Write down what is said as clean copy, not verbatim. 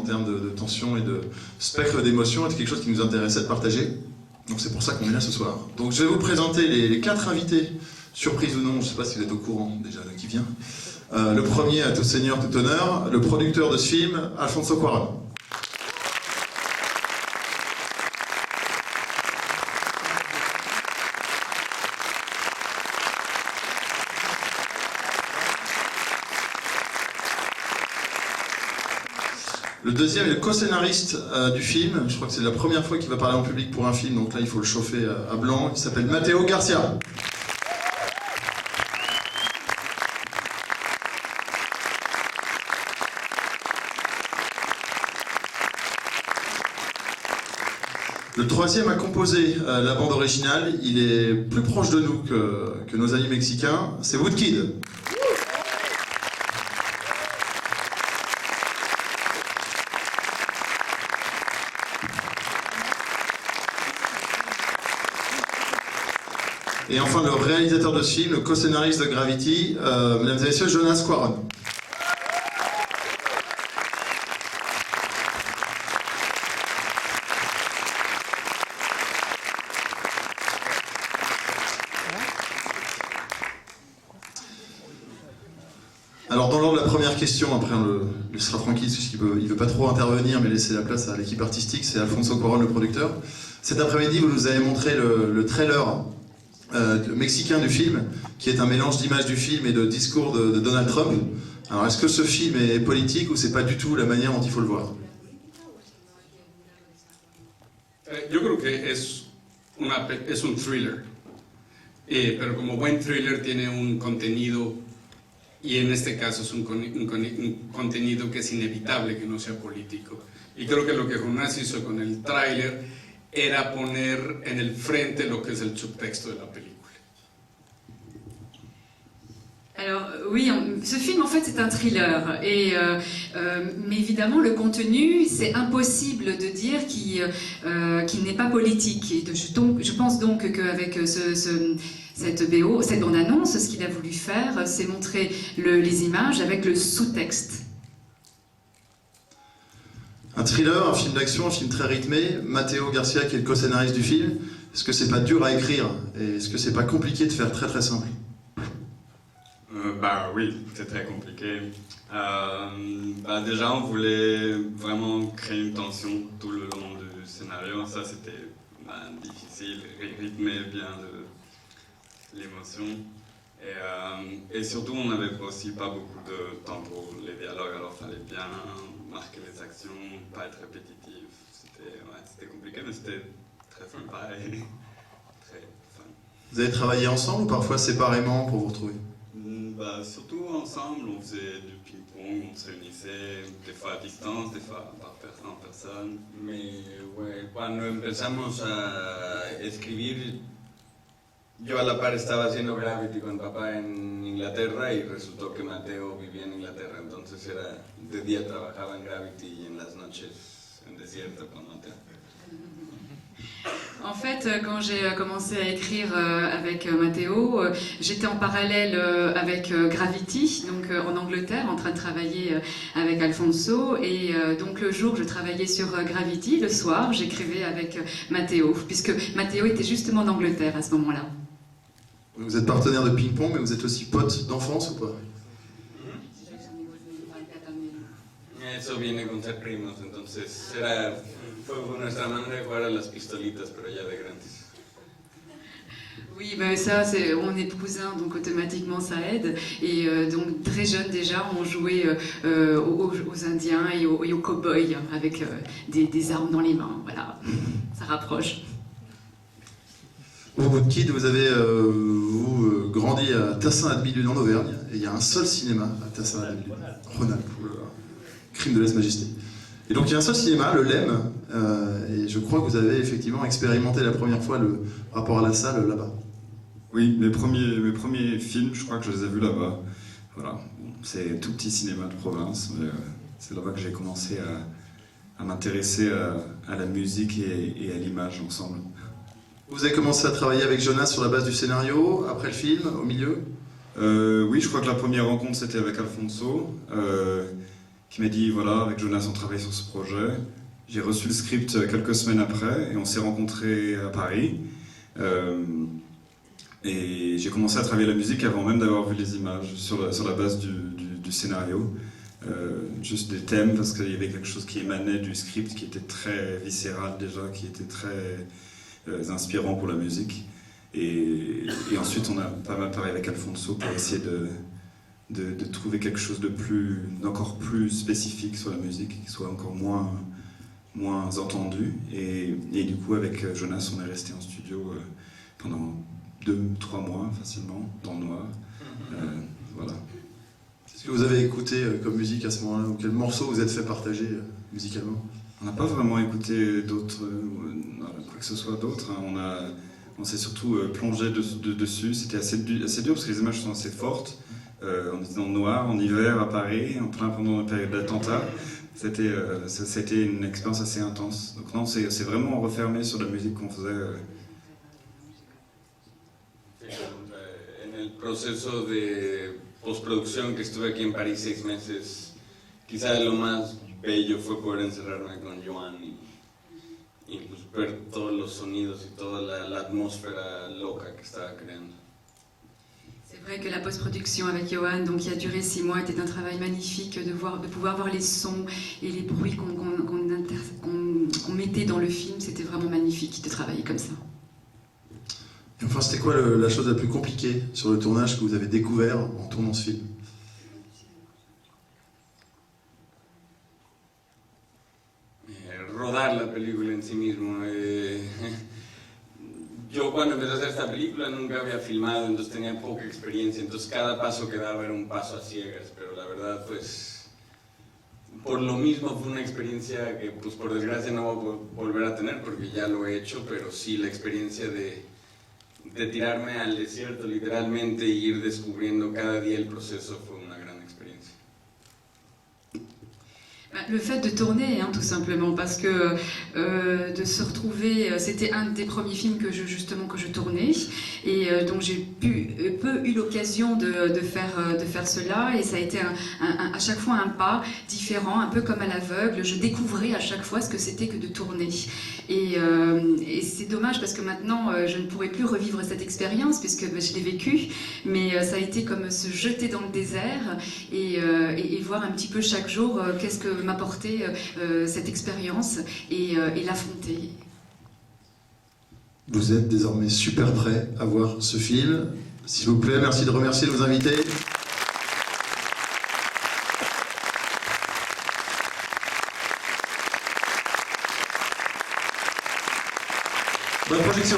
En termes de tension et de spectre d'émotion, c'est quelque chose qui nous intéressait de partager. Donc c'est pour ça qu'on est là ce soir. Donc je vais vous présenter les 4 invités, surprise ou non, je ne sais pas si vous êtes au courant déjà de qui vient. Le premier, à tout seigneur, tout honneur, le producteur de ce film, Alfonso Cuarón. Le deuxième est le co-scénariste du film. Je crois que c'est la première fois qu'il va parler en public pour un film, donc là il faut le chauffer à blanc. Il s'appelle Mateo Garcia. Le troisième a composé la bande originale. Il est plus proche de nous que nos amis mexicains. C'est Woodkid. Et enfin, le réalisateur de ce film, le co-scénariste de Gravity, mesdames et messieurs, Jonas Cuarón. Alors, dans l'ordre de la première question, après on le laissera tranquille, parce qu'il ne veut pas trop intervenir, mais laisser la place à l'équipe artistique, c'est Alfonso Cuarón, le producteur. Cet après-midi, vous nous avez montré le trailer mexicain du film, qui est un mélange d'images du film et de discours de Donald Trump. Alors est-ce que ce film est politique ou c'est pas du tout la manière dont il faut le voir? Yo creo que es un thriller, pero como buen thriller tiene un contenido, y en este caso es un contenido que es inevitable que no sea político. Y creo que lo que Jonás hizo con el tráiler era poner en el frente lo que es el subtexto de la película. Alors oui, ce film en fait c'est un thriller, mais évidemment le contenu c'est impossible de dire qu'il n'est pas politique. Et je pense donc qu'avec cette BO, cette bande-annonce, ce qu'il a voulu faire c'est montrer les images avec le sous-texte. Un thriller, un film d'action, un film très rythmé. Mateo Garcia qui est le co-scénariste du film. Est-ce que c'est pas dur à écrire? Et est-ce que c'est pas compliqué de faire très très simple? Bah oui, c'est très compliqué. Déjà, on voulait vraiment créer une tension tout le long du scénario. Ça, c'était difficile, rythmer bien l'émotion. Et surtout, on n'avait aussi pas beaucoup de temps pour les dialogues, alors il fallait bien marquer les actions, pas être répétitif. C'était compliqué, mais c'était très sympa et très fun. Vous avez travaillé ensemble ou parfois séparément pour vous retrouver? Surtout ensemble, on faisait du ping-pong, on se réunissait des fois à distance, des fois en personne. Mais ouais, cuando empezamos a escribir, yo a la par estaba haciendo Gravity con papá en Inglaterra y resultó que Mateo vivía en Inglaterra, entonces de día trabajaba en Gravity y en las noches en desierto con Mateo. En fait, quand j'ai commencé à écrire avec Mateo, j'étais en parallèle avec Gravity, donc en Angleterre, en train de travailler avec Alfonso. Et donc le jour, je travaillais sur Gravity, le soir, j'écrivais avec Mateo, puisque Mateo était justement en Angleterre à ce moment-là. Vous êtes partenaire de ping-pong, mais vous êtes aussi pote d'enfance ou pas? Eso viene con ser primos, entonces fue nuestra manera de jugar a las pistolitas, pero ya de grandes. Oui, ben ça, on est cousins, donc automatiquement ça aide. Et donc très jeune déjà, on jouait aux Indiens et aux cow-boys avec des armes dans les mains. Voilà, ça rapproche. Vous, Kid, vous avez grandi à Tassin-Admilune en Auvergne, et il y a un seul cinéma à Tassin-Admilune, Rhône-Alpes, crime de lèse-majesté. Et donc il y a un seul cinéma, le LEM, et je crois que vous avez effectivement expérimenté la première fois le rapport à la salle là-bas. Oui, mes premiers films, je crois que je les ai vus là-bas. Voilà, c'est un tout petit cinéma de province, mais c'est là-bas que j'ai commencé à m'intéresser à la musique et à l'image ensemble. Vous avez commencé à travailler avec Jonas sur la base du scénario, après le film, au milieu? Oui, je crois que la première rencontre c'était avec Alfonso, qui m'a dit voilà, avec Jonas on travaille sur ce projet. J'ai reçu le script quelques semaines après et on s'est rencontrés à Paris. Et j'ai commencé à travailler la musique avant même d'avoir vu les images, sur la base du scénario. Juste des thèmes, parce qu'il y avait quelque chose qui émanait du script qui était très viscéral déjà, qui était très inspirant pour la musique. Et ensuite on a pas mal parlé avec Alfonso pour essayer de trouver quelque chose d'encore plus spécifique sur la musique, qui soit encore moins entendu. Et du coup avec Jonas on est resté en studio pendant 2-3 mois facilement, dans le noir. Voilà. Qu'est-ce que vous avez écouté comme musique à ce moment-là, ou quel morceau vous êtes fait partager musicalement? On n'a pas vraiment écouté d'autres, quoi que ce soit d'autre. Hein. On s'est surtout plongé dessus. C'était assez dur parce que les images sont assez fortes. On était dans le noir, en hiver, à Paris, pendant la période d'attentat. C'était une expérience assez intense. Donc non, c'est vraiment refermé sur la musique qu'on faisait. En el proceso de postproducción que estuve aquí en París 6 meses, quizá lo más bello fue poder encerrarme con Joan y pues ver todos los sonidos y toda la atmósfera loca que estaba creando. C'est vrai que la post-production avec Johan, donc qui a duré 6 mois, était un travail magnifique de pouvoir voir les sons et les bruits qu'on mettait dans le film. C'était vraiment magnifique de travailler comme ça. Et enfin, c'était quoi la chose la plus compliquée sur le tournage que vous avez découvert en tournant ce film? Rodar la película en sí mismo. Yo cuando empecé a hacer esta película nunca había filmado, entonces tenía poca experiencia, entonces cada paso que daba era un paso a ciegas, pero la verdad pues por lo mismo fue una experiencia que pues por desgracia no voy a volver a tener porque ya lo he hecho, pero sí la experiencia de tirarme al desierto literalmente e ir descubriendo cada día el proceso fue una gran experiencia. Le fait de tourner, hein, tout simplement, parce que de se retrouver, c'était un des premiers films que je tournais, et donc j'ai peu eu l'occasion de faire cela, et ça a été à chaque fois un pas différent, un peu comme à l'aveugle. Je découvrais à chaque fois ce que c'était que de tourner. Et c'est dommage parce que maintenant je ne pourrais plus revivre cette expérience puisque je l'ai vécue, mais ça a été comme se jeter dans le désert et voir un petit peu chaque jour qu'est-ce que m'apportait cette expérience et l'affronter. Vous êtes désormais super prêts à voir ce film. S'il vous plaît, merci de remercier nos invités. Bonne projection.